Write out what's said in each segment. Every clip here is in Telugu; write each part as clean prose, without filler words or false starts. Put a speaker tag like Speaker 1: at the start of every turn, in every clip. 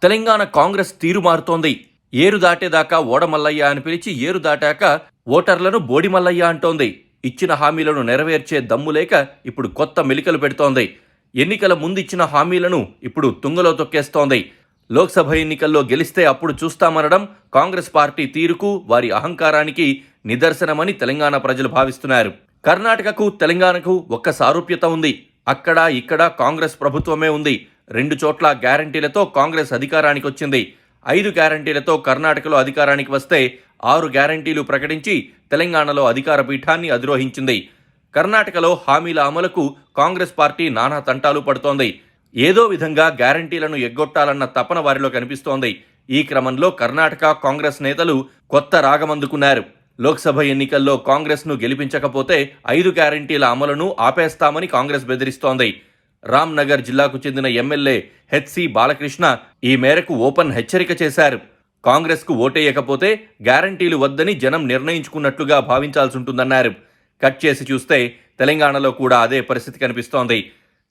Speaker 1: తెలంగాణ కాంగ్రెస్ తీరు మారుతోంది. ఏరు దాటేదాకా ఓడమల్లయ్య అని పిలిచి ఏరు దాటాక ఓటర్లను బోడిమల్లయ్య అంటోంది. ఇచ్చిన హామీలను నెరవేర్చే దమ్ము లేక ఇప్పుడు కొత్త మెలికలు పెడుతోంది. ఎన్నికల ముందిచ్చిన హామీలను ఇప్పుడు తుంగలో తొక్కేస్తోంది. లోక్సభ ఎన్నికల్లో గెలిస్తే అప్పుడు చూస్తామనడం కాంగ్రెస్ పార్టీ తీరుకు, వారి అహంకారానికి నిదర్శనమని తెలంగాణ ప్రజలు భావిస్తున్నారు. కర్ణాటకకు తెలంగాణకు ఒక్క సారూప్యత ఉంది. అక్కడ ఇక్కడ కాంగ్రెస్ ప్రభుత్వమే ఉంది. 2 చోట్ల గ్యారంటీలతో కాంగ్రెస్ అధికారానికి వచ్చింది. 5 గ్యారంటీలతో కర్ణాటకలో అధికారానికి వస్తే 6 గ్యారంటీలు ప్రకటించి తెలంగాణలో అధికార పీఠాన్ని అధిరోహించింది. కర్ణాటకలో హామీల అమలుకు కాంగ్రెస్ పార్టీ నానా తంటాలు పడుతోంది. ఏదో విధంగా గ్యారంటీలను ఎగ్గొట్టాలన్న తపన వారిలో కనిపిస్తోంది. ఈ క్రమంలో కర్ణాటక కాంగ్రెస్ నేతలు కొత్త రాగమందుకున్నారు. లోక్సభ ఎన్నికల్లో కాంగ్రెస్ను గెలిపించకపోతే 5 గ్యారంటీల అమలును ఆపేస్తామని కాంగ్రెస్ బెదిరిస్తోంది. రామ్నగర్ జిల్లాకు చెందిన ఎమ్మెల్యే హెచ్సి బాలకృష్ణ ఈ మేరకు ఓపెన్ హెచ్చరిక చేశారు. కాంగ్రెస్కు ఓటేయకపోతే గ్యారంటీలు వద్దని జనం నిర్ణయించుకున్నట్లుగా భావించాల్సి ఉంటుందన్నారు. కట్ చేసి చూస్తే తెలంగాణలో కూడా అదే పరిస్థితి కనిపిస్తోంది.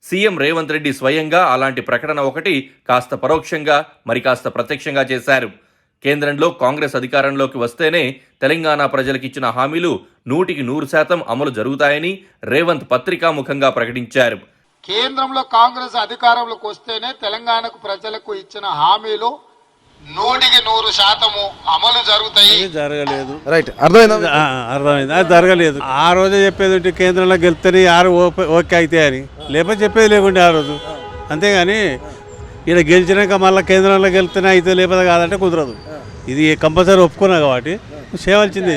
Speaker 1: సీఎం రేవంత్ రెడ్డి స్వయంగా అలాంటి ప్రకటన ఒకటి కాస్త పరోక్షంగా, మరి కాస్త ప్రత్యక్షంగా చేశారు. కేంద్రంలో కాంగ్రెస్ అధికారంలోకి వస్తేనే తెలంగాణ ప్రజలకిచ్చిన హామీలు 100% అమలు జరుగుతాయని రేవంత్ పత్రికాముఖంగా ప్రకటించారు.
Speaker 2: కేంద్రంలో కాంగ్రెస్ అధికారంలోకి వస్తేనే తెలంగాణకు ప్రజలకు ఇచ్చిన హామీలు 100% అమలు జరుగుతాయి.
Speaker 3: జరగలేదు.
Speaker 4: రైట్, అర్థమైంది.
Speaker 3: అది జరగలేదు. ఆ రోజే చెప్పేది కేంద్రంలో గెలుస్తేనే యారు ఓకే అయితే అని, లేకపోతే చెప్పేది లేకుంటే ఆ రోజు. అంతేగాని ఇక్కడ గెలిచినాక మళ్ళీ కేంద్రంలో గెలిస్తేనే అయితే లేకపోతే కాదంటే కుదరదు. ఇది కంపల్సరీ ఒప్పుకున్నావు కాబట్టి చేయవలసింది.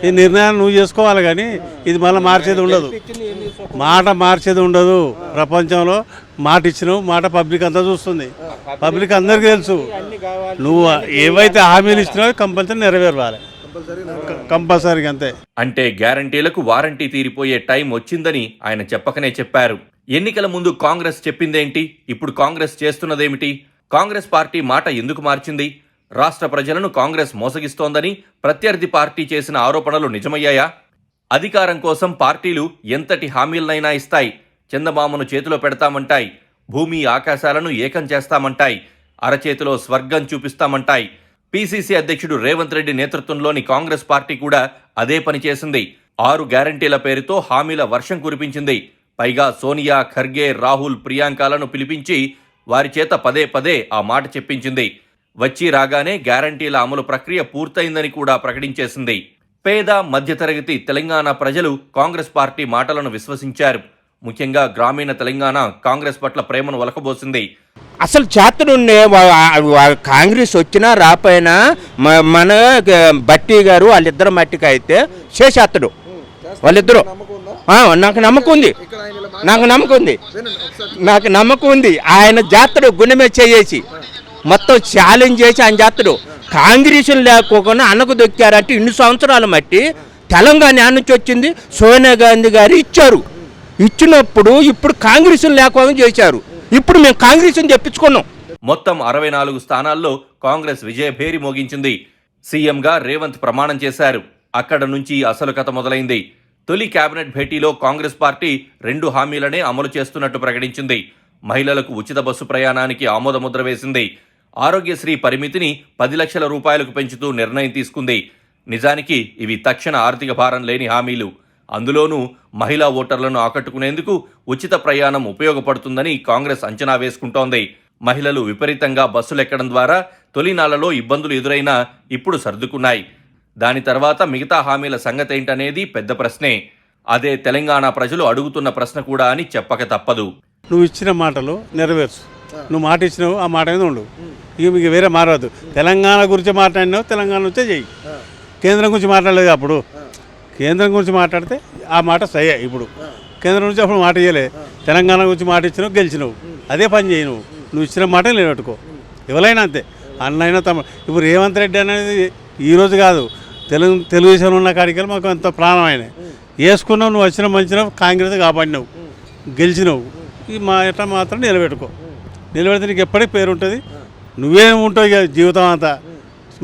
Speaker 3: ఈ నిర్ణయాన్ని నువ్వు చేసుకోవాలి, కానీ ఇది మళ్ళీ మార్చేది ఉండదు. మాట మార్చేది ఉండదు. ప్రపంచంలో మాట ఇచ్చినావు, మాట పబ్లిక్ అంతా చూస్తుంది. పబ్లిక్ అందరికీ తెలుసు. నువ్వు ఏవైతే హామీలు ఇచ్చినావో కంపల్సరీ నెరవేరాలి, కంపల్సరీ. అంతే.
Speaker 1: అంటే గ్యారంటీలకు వారంటీ తీరిపోయే టైం వచ్చిందని ఆయన చెప్పకనే చెప్పారు. ఎన్నికల ముందు కాంగ్రెస్ చెప్పిందేంటి, ఇప్పుడు కాంగ్రెస్ చేస్తున్నదేమిటి? కాంగ్రెస్ పార్టీ మాట ఎందుకు మార్చింది? రాష్ట్ర ప్రజలను కాంగ్రెస్ మోసగిస్తోందని ప్రత్యర్థి పార్టీ చేసిన ఆరోపణలు నిజమయ్యాయా? అధికారం కోసం పార్టీలు ఎంతటి హామీలనైనా ఇస్తాయి. చందమామను చేతిలో పెడతామంటాయి, భూమి ఆకాశాలను ఏకం చేస్తామంటాయి, అరచేతిలో స్వర్గం చూపిస్తామంటాయి. పీసీసీ అధ్యక్షుడు రేవంత్ రెడ్డి నేతృత్వంలోని కాంగ్రెస్ పార్టీ కూడా అదే పని చేసింది. 6 గ్యారంటీల పేరుతో హామీల వర్షం కురిపించింది. పైగా సోనియా, ఖర్గే, రాహుల్, ప్రియాంకలను పిలిపించి వారి చేత పదే పదే ఆ మాట చెప్పించింది. వచ్చి రాగానే గ్యారంటీల అమలు ప్రక్రియ పూర్తయిందని కూడా ప్రకటించేసింది. పేద మధ్యతరగతి తెలంగాణ ప్రజలు కాంగ్రెస్ పార్టీ మాటలను విశ్వసించారు. ముఖ్యంగా గ్రామీణ తెలంగాణ కాంగ్రెస్ పట్ల ప్రేమను ఒలకబోసింది.
Speaker 5: అసలు చేతనుండే కాంగ్రెస్ వచ్చినా రాపోయినా మన బట్టి గారు వాళ్ళిద్దరు మట్టికి అయితే చేసేస్తాడు. వాళ్ళిద్దరు నాకు నమ్మకం ఉంది. ఆయన జాతడు గుణమే చేసి మొత్తం ఛాలెంజ్ చేసి ఆయన చేస్తాడు. కాంగ్రెస్ లేకోకుండా అన్నకు దొక్కారంటే 2 సంవత్సరాల మట్టి తెలంగాణ నుంచి వచ్చింది. సోనియా గాంధీ గారు ఇచ్చినప్పుడు ఇప్పుడు కాంగ్రెస్ లేకోకుండా చేశారు. ఇప్పుడు మేము కాంగ్రెస్ తెప్పించుకున్నాం.
Speaker 1: మొత్తం 64 స్థానాల్లో కాంగ్రెస్ విజయభేరి మోగించింది. సీఎంగా రేవంత్ ప్రమాణం చేశారు. అక్కడ నుంచి అసలు కథ మొదలైంది. తొలి కేబినెట్ భేటీలో కాంగ్రెస్ పార్టీ 2 హామీలనే అమలు చేస్తున్నట్టు ప్రకటించింది. మహిళలకు ఉచిత బస్సు ప్రయాణానికి ఆమోదముద్ర వేసింది. ఆరోగ్యశ్రీ పరిమితిని 10 లక్షల రూపాయలకు పెంచుతూ నిర్ణయం తీసుకుంది. నిజానికి ఇవి తక్షణ ఆర్థిక భారం లేని హామీలు. అందులోనూ మహిళా ఓటర్లను ఆకట్టుకునేందుకు ఉచిత ప్రయాణం ఉపయోగపడుతుందని కాంగ్రెస్ అంచనా వేసుకుంటోంది. మహిళలు విపరీతంగా బస్సులెక్కడం ద్వారా తొలినాళ్లలో ఇబ్బందులు ఎదురైనా ఇప్పుడు సర్దుకున్నాయి. దాని తర్వాత మిగతా హామీల సంగతేంటనేది పెద్ద ప్రశ్నే. అదే తెలంగాణ ప్రజలు అడుగుతున్న ప్రశ్న కూడా అని చెప్పక తప్పదు.
Speaker 3: నువ్వు ఇచ్చిన మాటలు నెరవేర్చు. నువ్వు మాట ఇచ్చినావు, ఆ మాట మీద ఉండు. ఇక మీకు వేరే మారవద్దు. తెలంగాణ గురించి మాట్లాడినావు, తెలంగాణ నుంచే చెయ్యి. కేంద్రం గురించి మాట్లాడలేదు. అప్పుడు కేంద్రం గురించి మాట్లాడితే ఆ మాట సయ్యా. ఇప్పుడు కేంద్రం నుంచి అప్పుడు మాట ఇవ్వలే. తెలంగాణ గురించి మాట ఇచ్చినావు, గెలిచినావు. అదే పని చేయి. నువ్వు ఇచ్చిన మాట నిలబెట్టుకో. ఎవరైనా అంతే, అన్నైనా తమ. ఇప్పుడు రేవంత్ రెడ్డి అనేది ఈరోజు కాదు, తెలుగుదేశంలో ఉన్న కాడికి మాకు అంత ప్రాణం. ఆయన వేసుకున్నావు, నువ్వు వచ్చిన మంచినావు, కాంగ్రెస్ కాపాడినావు, గెలిచినావు. ఈ మాట మాత్రం నిలబెట్టుకో. నిలబెడితే నీకు ఎప్పటికీ పేరు ఉంటుంది. నువ్వే ఉంటావు జీవితం అంతా.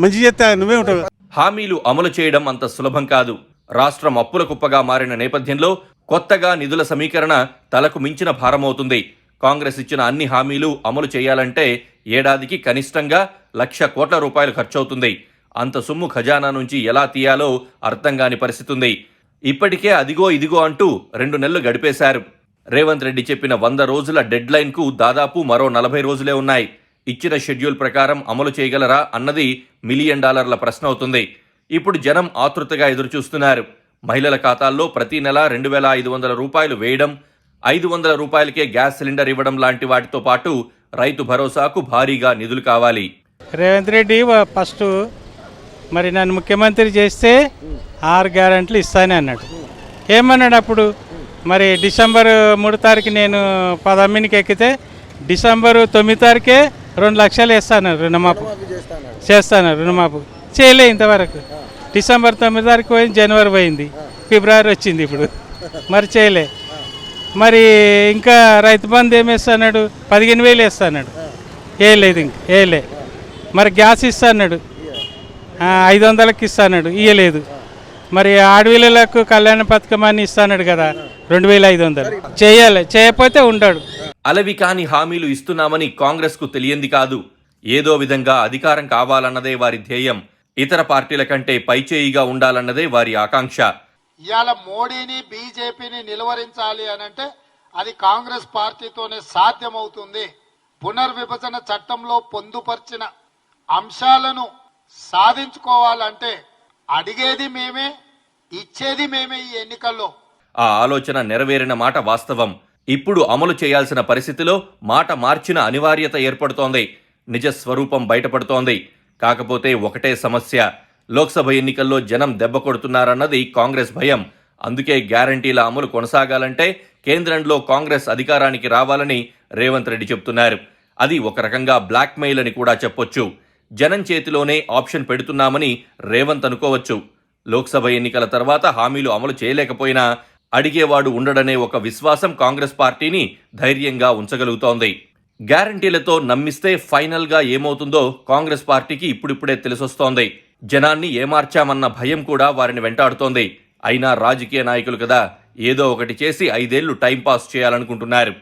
Speaker 3: మంచి చేస్తే నువ్వే ఉంటావు.
Speaker 1: హామీలు అమలు చేయడం అంత సులభం కాదు. రాష్ట్రం అప్పుల కుప్పగా మారిన నేపథ్యంలో కొత్తగా నిధుల సమీకరణ తలకు మించిన భారమవుతుంది. కాంగ్రెస్ ఇచ్చిన అన్ని హామీలు అమలు చేయాలంటే ఏడాదికి కనిష్టంగా 1,00,000 కోట్ల రూపాయలు ఖర్చవుతుంది. అంత సొమ్ము ఖజానా నుంచి ఎలా తీయాలో అర్థం కాని పరిస్థితి ఉంది. ఇప్పటికే అదిగో ఇదిగో అంటూ 2 నెలలు గడిపేశారు. రేవంత్ రెడ్డి చెప్పిన 100 రోజుల డెడ్ లైన్కు దాదాపు మరో 40 రోజులే ఉన్నాయి. ఇచ్చిన షెడ్యూల్ ప్రకారం అమలు చేయగలరా అన్నది $1 మిలియన్ ప్రశ్న అవుతుంది. ఇప్పుడు జనం ఆతృతగా ఎదురుచూస్తున్నారు. మహిళల ఖాతాల్లో ప్రతి నెల 2,500 రూపాయలు వేయడం, 500 రూపాయలకే గ్యాస్ సిలిండర్ ఇవ్వడం లాంటి వాటితో పాటు రైతు భరోసాకు భారీగా నిధులు కావాలి.
Speaker 4: రేవంత్ రెడ్డి ఫస్ట్ మరి నన్ను ముఖ్యమంత్రి చేస్తే 6 గ్యారెంటీలు ఇస్తానే అన్నాడు. ఏమన్నాడు అప్పుడు? మరి డిసెంబర్ 3 తారీఖు నేను పదమ్మినికి ఎక్కితే డిసెంబర్ 9 తారీఖే 2 లక్షలు వేస్తాను రుణమాపు చేయలే ఇంతవరకు. డిసెంబర్ 9 తారీఖు పోయింది, జనవరి పోయింది, ఫిబ్రవరి వచ్చింది, ఇప్పుడు మరి చేయలే. మరి ఇంకా రైతు బంధు ఏమి వేస్తాడు? 15,000 వేస్తాడు, వేయలేదు, ఇంక వేయలే. మరి గ్యాస్ ఇస్తాడు, 500కి ఇస్తాడు, ఇవ్వలేదు. మరి ఆడపిల్లలకు కళ్యాణ పథకం అని ఇస్తాడు కదా, 2,500 చేయాలి, చేయకపోతే ఉండడు.
Speaker 1: అలవి కాని హామీలు ఇస్తున్నామని కాంగ్రెస్కు తెలియంది కాదు. ఏదో విధంగా అధికారం కావాలన్నదే వారి ధ్యేయం. ఇతర పార్టీల కంటే పైచేయిగా ఉండాలన్నదే వారి ఆకాంక్ష.
Speaker 2: ఇవాళ మోడీని బీజేపీని నిలువరించాలి అనంటే అది కాంగ్రెస్ పార్టీతోనే సాధ్యమవుతుంది. పునర్విభజన చట్టంలో పొందుపరిచిన అంశాలను సాధించుకోవాలంటే అడిగేది మేమే, ఇచ్చేది మేమే. ఈ ఎన్నికల్లో
Speaker 1: ఆ ఆలోచన నెరవేరిన మాట వాస్తవం. ఇప్పుడు అమలు చేయాల్సిన పరిస్థితిలో మాట మార్చిన అనివార్యత ఏర్పడుతోంది. నిజ స్వరూపం బయటపడుతోంది. కాకపోతే ఒకటే సమస్య, లోక్సభ ఎన్నికల్లో జనం దెబ్బ కొడుతున్నారన్నది కాంగ్రెస్ భయం. అందుకే గ్యారంటీల అమలు కొనసాగాలంటే కేంద్రంలో కాంగ్రెస్ అధికారానికి రావాలని రేవంత్ రెడ్డి చెప్తున్నారు. అది ఒక రకంగా బ్లాక్మెయిల్ అని కూడా చెప్పొచ్చు. జనం చేతిలోనే ఆప్షన్ పెడుతున్నామని రేవంత్ అనుకోవచ్చు. లోక్సభ ఎన్నికల తర్వాత హామీలు అమలు చేయలేకపోయినా అడిగేవాడు ఉండడనే ఒక విశ్వాసం కాంగ్రెస్ పార్టీని ధైర్యంగా ఉంచగలుగుతోంది. గ్యారంటీలతో నమ్మిస్తే ఫైనల్గా ఏమవుతుందో కాంగ్రెస్ పార్టీకి ఇప్పుడిప్పుడే తెలిసొస్తోంది. జనాన్ని ఏమార్చామన్న భయం కూడా వారిని వెంటాడుతోంది. అయినా రాజకీయ నాయకులు కదా, ఏదో ఒకటి చేసి 5 ఏళ్లు టైంపాస్ చేయాలనుకుంటున్నారు.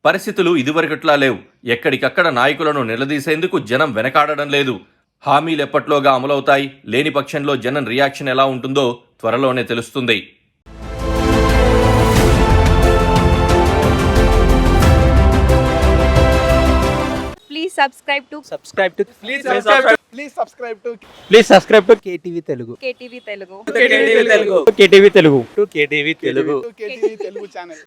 Speaker 1: పరిస్థితులు ఇదివరకట్లా లేవు. ఎక్కడికక్కడ నాయకులను నిలదీసేందుకు జనం వెనకాడడం లేదు. హామీలు ఎప్పట్లోగా అమలవుతాయి, లేని పక్షంలో జనం రియాక్షన్ ఎలా ఉంటుందో త్వరలోనే తెలుస్తుంది.
Speaker 6: Please subscribe to
Speaker 5: KTV Telugu.
Speaker 6: KTV Telugu.
Speaker 5: KTV Telugu.
Speaker 7: KTV Telugu channel.